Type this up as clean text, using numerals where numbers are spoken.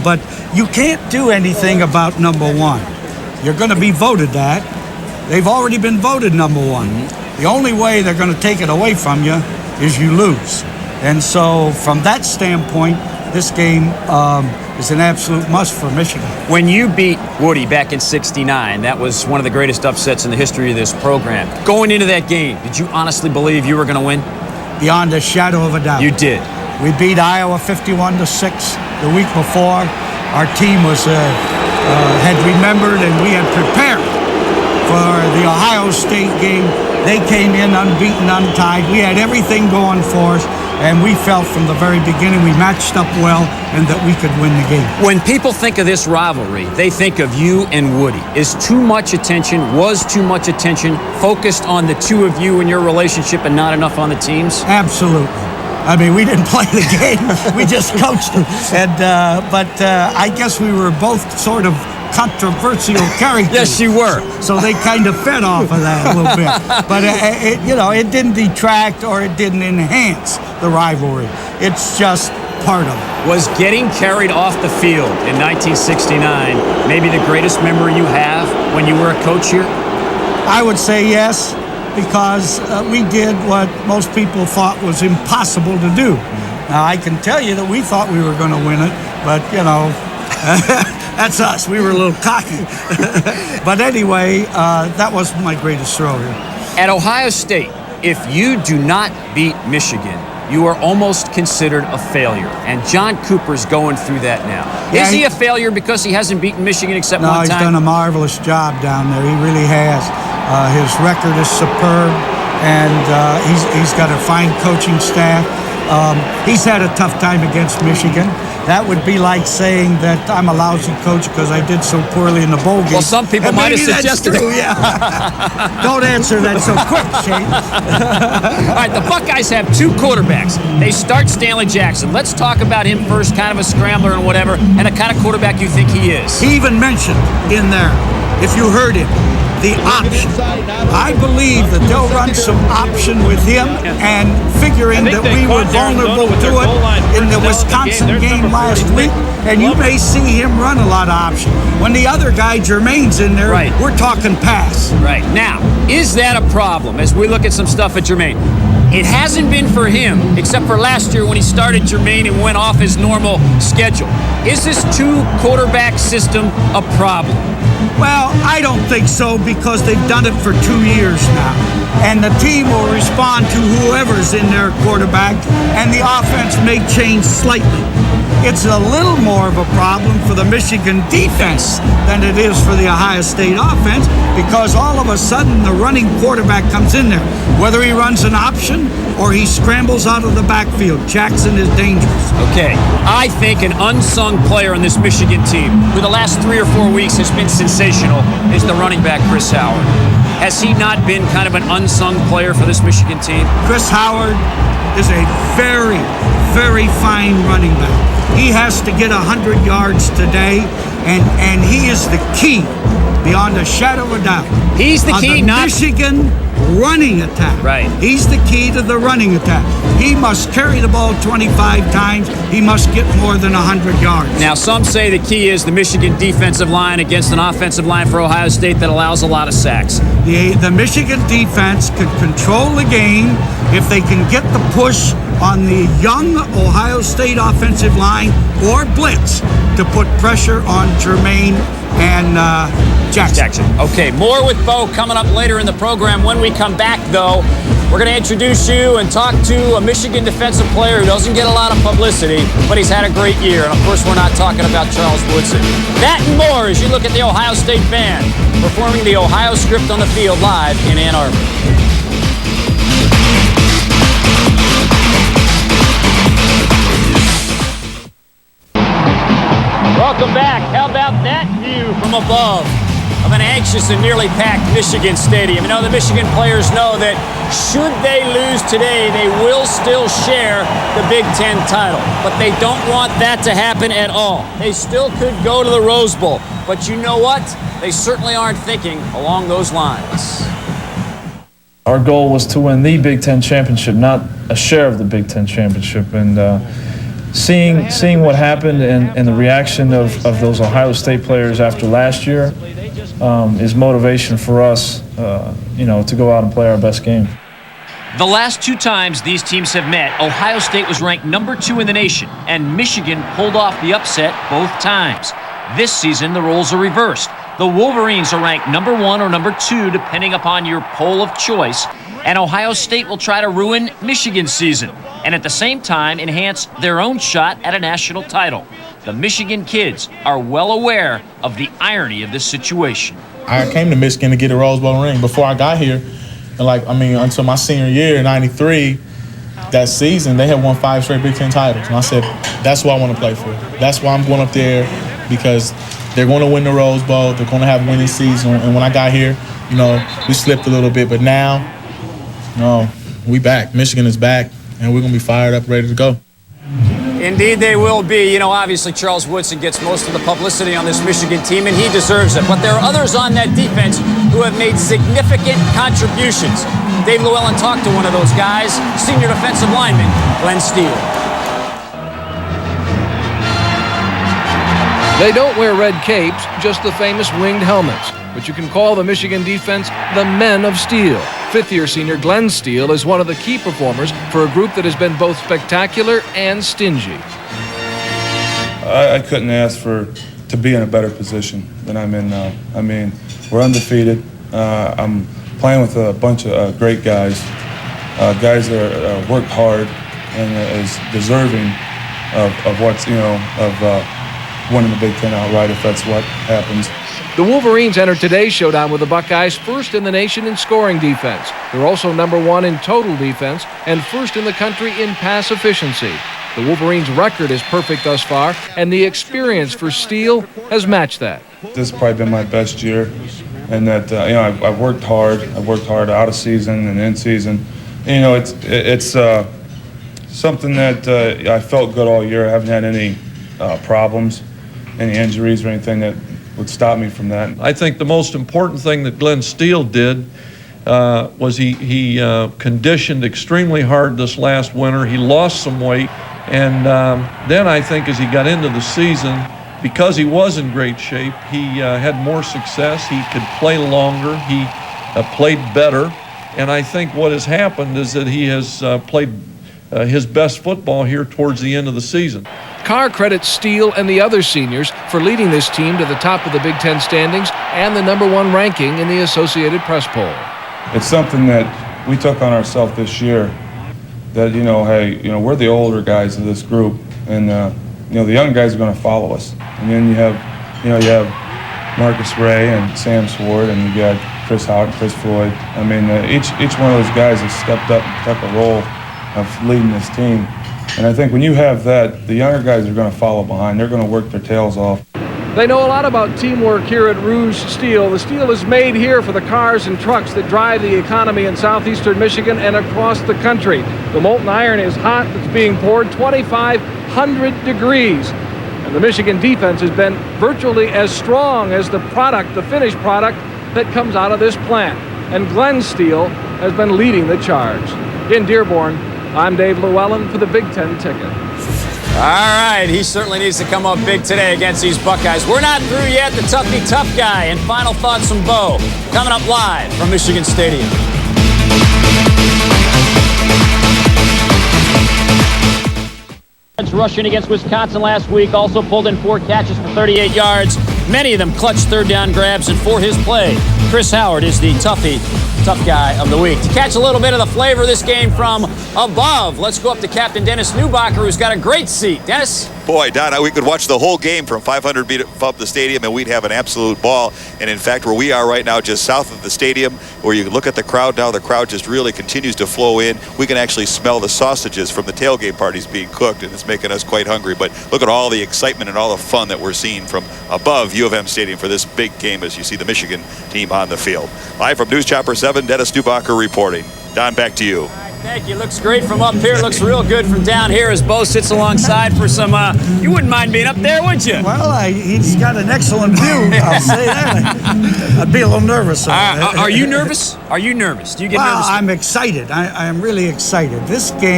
But you can't do anything about number one. You're going to be voted that. They've already been voted number one. The only way they're going to take it away from you is you lose. And so from that standpoint, this game is an absolute must for Michigan. When you beat Woody back in '69, that was one of the greatest upsets in the history of this program. Going into that game, did you honestly believe you were going to win? Beyond a shadow of a doubt. You did. We beat Iowa 51-6 the week before. Our team had remembered and we had prepared for the Ohio State game. They came in unbeaten, untied. We had everything going for us, and we felt from the very beginning we matched up well and that we could win the game. When people think of this rivalry, they think of you and Woody. Was too much attention focused on the two of you and your relationship and not enough on the teams? Absolutely. I mean, we didn't play the game. We just coached it. But I guess we were both sort of controversial characters. Yes, you were. So they kind of fed off of that a little bit. But, it didn't detract or it didn't enhance the rivalry. It's just part of it. Was getting carried off the field in 1969 maybe the greatest memory you have when you were a coach here? I would say yes, because we did what most people thought was impossible to do. Now, I can tell you that we thought we were going to win it, but, that's us. We were a little cocky. But anyway, that was my greatest throw here. At Ohio State, if you do not beat Michigan, you are almost considered a failure. And John Cooper's going through that now. Yeah, is he a failure because he hasn't beaten Michigan except one time? No, he's done a marvelous job down there. He really has. His record is superb, and he's got a fine coaching staff. He's had a tough time against Michigan. That would be like saying that I'm a lousy coach because I did so poorly in the bowl game. Well, some people might have suggested it. Yeah. Don't answer that so quick, Shane. All right, the Buckeyes have two quarterbacks. They start Stanley Jackson. Let's talk about him first, kind of a scrambler and whatever, and the kind of quarterback you think he is. He even mentioned in there, if you heard him, the option. I believe that they'll run some option with him, and figuring that we were vulnerable to it in the Wisconsin game last week, and you may see him run a lot of option. When the other guy, Jermaine's in there, we're talking pass. Right. Now, is that a problem as we look at some stuff at Jermaine? It hasn't been for him, except for last year when he started Jermaine and went off his normal schedule. Is this two-quarterback system a problem? Well, I don't think so, because they've done it for 2 years now. And the team will respond to whoever's in their quarterback, and the offense may change slightly. It's a little more of a problem for the Michigan defense than it is for the Ohio State offense, because all of a sudden the running quarterback comes in there. Whether he runs an option or he scrambles out of the backfield, Jackson is dangerous. Okay, I think an unsung player on this Michigan team, who the last 3 or 4 weeks has been sensational, is the running back, Chris Howard. Has he not been kind of an unsung player for this Michigan team? Chris Howard is a very, very fine running back. He has to get 100 yards today, and he is the key, beyond a shadow of a doubt. He's the key, not Michigan running attack. Right. He's the key to the running attack. He must carry the ball 25 times. He must get more than 100 yards. Now, some say the key is the Michigan defensive line against an offensive line for Ohio State that allows a lot of sacks. The Michigan defense can control the game if they can get the push on the young Ohio State offensive line or blitz to put pressure on Jermaine and Jackson. Okay, more with Bo coming up later in the program. When we come back, though, we're going to introduce you and talk to a Michigan defensive player who doesn't get a lot of publicity, but he's had a great year. And, of course, we're not talking about Charles Woodson. That and more as you look at the Ohio State Band performing the Ohio script on the field live in Ann Arbor. Welcome back. How about that view from above of an anxious and nearly packed Michigan Stadium? You know, the Michigan players know that should they lose today, they will still share the Big Ten title. But they don't want that to happen at all. They still could go to the Rose Bowl. But you know what? They certainly aren't thinking along those lines. Our goal was to win the Big Ten championship, not a share of the Big Ten championship. And seeing what happened and the reaction of those Ohio State players after last year is motivation for us, to go out and play our best game. The last two times these teams have met, Ohio State was ranked #2 in the nation, and Michigan pulled off the upset both times. This season, the roles are reversed. The Wolverines are ranked #1 or #2, depending upon your poll of choice, and Ohio State will try to ruin Michigan's season and at the same time enhance their own shot at a national title. The Michigan kids are well aware of the irony of this situation. I came to Michigan to get a Rose Bowl ring before I got here. Until my senior year in '93, that season, they had won 5 straight Big Ten titles. And I said, that's what I want to play for. That's why I'm going up there, because they're going to win the Rose Bowl. They're going to have a winning season. And when I got here, we slipped a little bit. But now, we back. Michigan is back, and we're going to be fired up, ready to go. Indeed, they will be. Obviously, Charles Woodson gets most of the publicity on this Michigan team, and he deserves it. But there are others on that defense who have made significant contributions. Dave Llewellyn talked to one of those guys, senior defensive lineman Glenn Steele. They don't wear red capes, just the famous winged helmets. But you can call the Michigan defense the Men of Steel. Fifth-year senior Glenn Steele is one of the key performers for a group that has been both spectacular and stingy. I couldn't ask to be in a better position than I'm in now. We're undefeated. I'm playing with a bunch of great guys, guys that worked hard and is deserving of what's winning the Big Ten outright if that's what happens. The Wolverines entered today's showdown with the Buckeyes first in the nation in scoring defense. They're also #1 in total defense and first in the country in pass efficiency. The Wolverines' record is perfect thus far, and the experience for Steele has matched that. This has probably been my best year, and that I've worked hard. I've worked hard out of season and in season. It's something that I felt good all year. I haven't had any problems, any injuries or anything that would stop me from that. I think the most important thing that Glenn Steele did was he conditioned extremely hard this last winter. He lost some weight, and then I think as he got into the season, because he was in great shape, he had more success. He could play longer. He played better, and I think what has happened is that he has played his best football here towards the end of the season. Carr credits Steele and the other seniors for leading this team to the top of the Big Ten standings and the #1 ranking in the Associated Press poll. It's something that we took on ourselves this year, that, we're the older guys of this group, and, the young guys are going to follow us. And then you have Marcus Ray and Sam Sword, and you got Chris Hought and Chris Floyd. Each one of those guys has stepped up and took a role of leading this team. And I think when you have that, the younger guys are going to follow behind. They're going to work their tails off. They know a lot about teamwork here at Rouge Steel. The steel is made here for the cars and trucks that drive the economy in southeastern Michigan and across the country. The molten iron is hot. It's being poured 2,500 degrees. And the Michigan defense has been virtually as strong as the finished product that comes out of this plant. And Glenn Steele has been leading the charge. In Dearborn, I'm Dave Llewellyn for the Big Ten Ticket. All right, he certainly needs to come up big today against these Buckeyes. We're not through yet. The Toughy Tough Guy and final thoughts from Bo coming up live from Michigan Stadium. Rushing against Wisconsin last week, also pulled in 4 catches for 38 yards. Many of them clutch third down grabs, and for his play, Chris Howard is the Toughy Tough Guy of the week. To catch a little bit of the flavor of this game from above, let's go up to Captain Dennis Newbacher, who's got a great seat. Dennis? Boy, Don, we could watch the whole game from 500 feet above the stadium, and we'd have an absolute ball. And in fact, where we are right now, just south of the stadium, where you look at the crowd now, the crowd just really continues to flow in. We can actually smell the sausages from the tailgate parties being cooked, and it's making us quite hungry. But look at all the excitement and all the fun that we're seeing from above U of M Stadium for this big game as you see the Michigan team on the field. Live from News Chopper 7, Dennis Newbacher reporting. Don, back to you. Thank you. Looks great from up here. Looks real good from down here as Bo sits alongside for some, you wouldn't mind being up there, would you? Well, he's got an excellent view, I'll say that. I'd be a little nervous. Are you nervous? Are you nervous? Do you get nervous? I'm excited. I am really excited. This game